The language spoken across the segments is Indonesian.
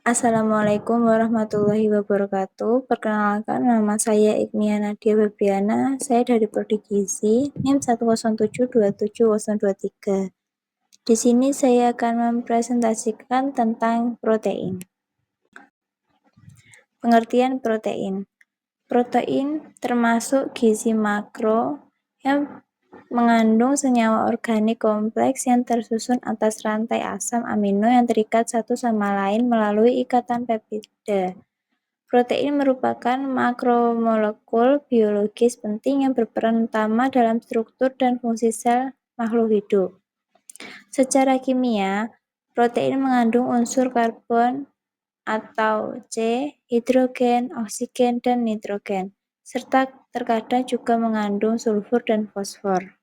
Assalamualaikum warahmatullahi wabarakatuh. Perkenalkan, nama saya Ignia Nadia Febriana. Saya dari Prodi Gizi, NIM 107270023. Di sini saya akan mempresentasikan tentang protein. Pengertian protein. Protein termasuk gizi makro yang mengandung senyawa organik kompleks yang tersusun atas rantai asam amino yang terikat satu sama lain melalui ikatan peptida. Protein merupakan makromolekul biologis penting yang berperan utama dalam struktur dan fungsi sel makhluk hidup. Secara kimia, protein mengandung unsur karbon atau C, hidrogen, oksigen, dan nitrogen, serta terkadang juga mengandung sulfur dan fosfor.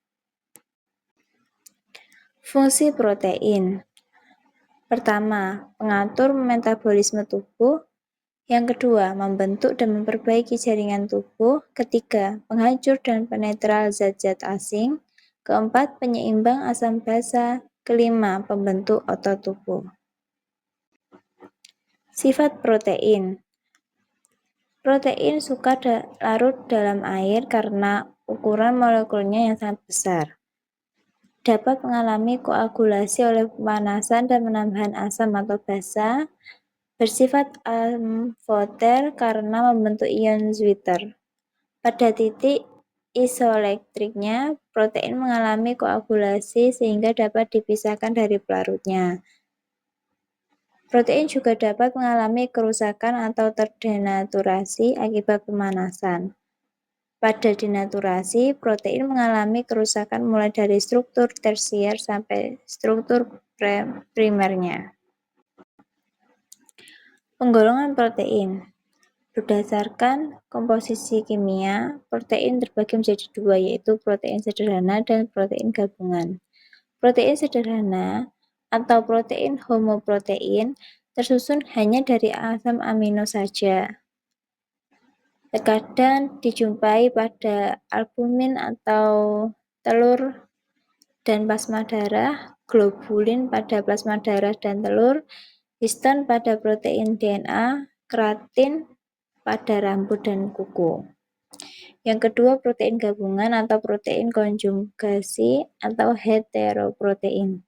Fungsi protein. Pertama, mengatur metabolisme tubuh. Yang kedua, membentuk dan memperbaiki jaringan tubuh. Ketiga, penghancur dan penetral zat-zat asing. Keempat, penyeimbang asam basa. Kelima, pembentuk otot tubuh. Sifat protein. Protein suka larut dalam air karena ukuran molekulnya yang sangat besar. Dapat mengalami koagulasi oleh pemanasan dan penambahan asam atau basa. Bersifat amfoter karena membentuk ion Zwitter. Pada titik isoelektriknya, protein mengalami koagulasi sehingga dapat dipisahkan dari pelarutnya. Protein juga dapat mengalami kerusakan atau terdenaturasi akibat pemanasan. Pada denaturasi, protein mengalami kerusakan mulai dari struktur tersier sampai struktur primernya. Penggolongan protein. Berdasarkan komposisi kimia, protein terbagi menjadi dua, yaitu protein sederhana dan protein gabungan. Protein sederhana atau protein homoprotein tersusun hanya dari asam amino saja. Terkadang dijumpai pada albumin atau telur dan plasma darah, globulin pada plasma darah dan telur, histon pada protein DNA, keratin pada rambut dan kuku. Yang kedua, protein gabungan atau protein konjugasi atau heteroprotein.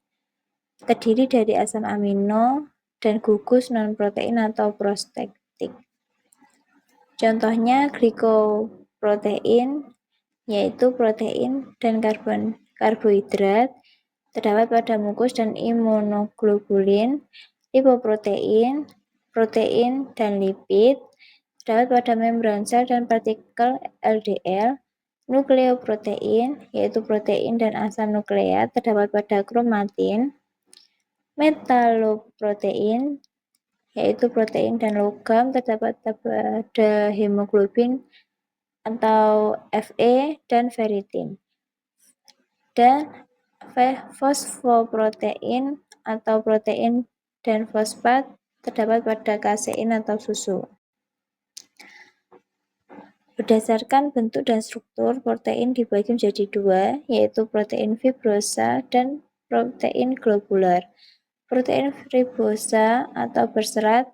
Terdiri dari asam amino dan gugus non-protein atau prostetik. Contohnya glikoprotein, yaitu protein dan karbohidrat, terdapat pada mukus dan imunoglobulin. Lipoprotein, protein dan lipid, terdapat pada membran sel dan partikel LDL. Nukleoprotein, yaitu protein dan asam nukleat, terdapat pada kromatin. Metaloprotein, yaitu protein dan logam, terdapat pada hemoglobin atau Fe dan ferritin. Dan fosfoprotein atau protein dan fosfat terdapat pada kasein atau susu. Berdasarkan bentuk dan struktur, protein dibagi menjadi dua, yaitu protein fibrosa dan protein globular. Protein fibrosa atau berserat,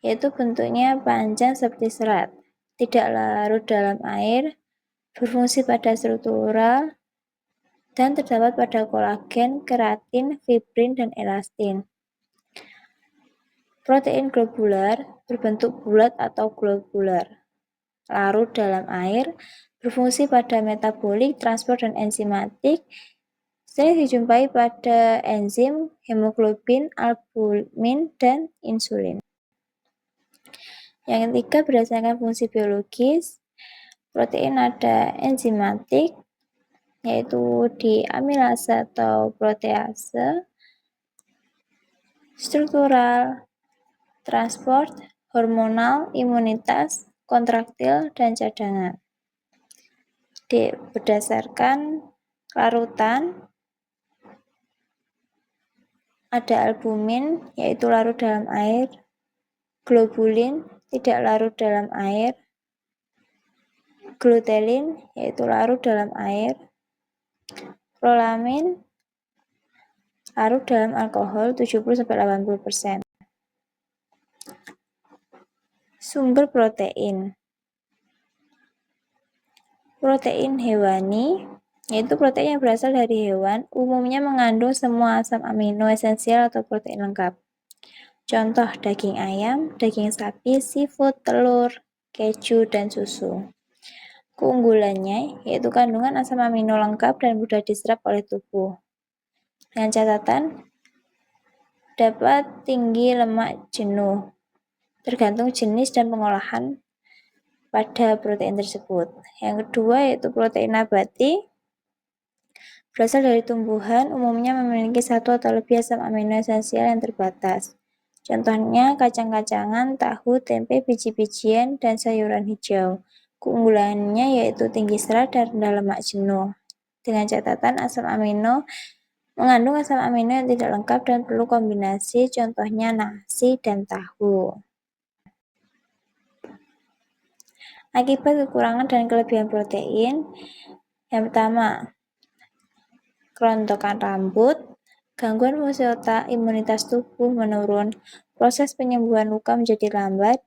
yaitu bentuknya panjang seperti serat, tidak larut dalam air, berfungsi pada struktural, dan terdapat pada kolagen, keratin, fibrin, dan elastin. Protein globular berbentuk bulat atau globular, larut dalam air, berfungsi pada metabolik, transport, dan enzimatik. Sering dijumpai pada enzim, hemoglobin, albumin, dan insulin. Yang ketiga, berdasarkan fungsi biologis, protein ada enzimatik, yaitu di amilase atau protease, struktural, transport, hormonal, imunitas, kontraktil, dan cadangan. Berdasarkan larutan, ada albumin, yaitu larut dalam air, globulin, tidak larut dalam air, glutelin, yaitu larut dalam air, prolamin, larut dalam alkohol 70-80%. Sumber protein. Protein hewani, yaitu protein yang berasal dari hewan, umumnya mengandung semua asam amino esensial atau protein lengkap. Contoh daging ayam, daging sapi, seafood, telur, keju, dan susu. Keunggulannya yaitu kandungan asam amino lengkap dan mudah diserap oleh tubuh. Dengan catatan, dapat tinggi lemak jenuh, tergantung jenis dan pengolahan pada protein tersebut. Yang kedua yaitu protein nabati, berasal dari tumbuhan, umumnya memiliki satu atau lebih asam amino esensial yang terbatas. Contohnya kacang-kacangan, tahu, tempe, biji-bijian, dan sayuran hijau. Keunggulannya yaitu tinggi serat dan rendah lemak jenuh. Dengan catatan mengandung asam amino yang tidak lengkap dan perlu kombinasi, contohnya nasi dan tahu. Akibat kekurangan dan kelebihan protein, yang pertama, kerontokan rambut, gangguan fungsi otak, imunitas tubuh menurun, proses penyembuhan luka menjadi lambat,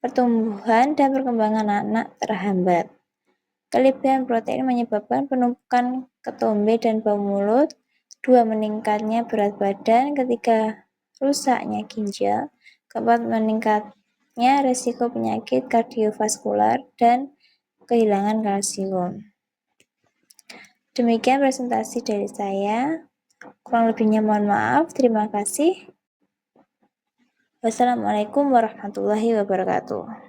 pertumbuhan dan perkembangan anak terhambat. Kelebihan protein menyebabkan penumpukan ketombe dan bau mulut, 2. Meningkatnya berat badan, 3. Rusaknya ginjal, 4. Meningkatnya risiko penyakit kardiovaskular dan kehilangan kalsium. Demikian presentasi dari saya. Kurang lebihnya mohon maaf. Terima kasih. Wassalamualaikum warahmatullahi wabarakatuh.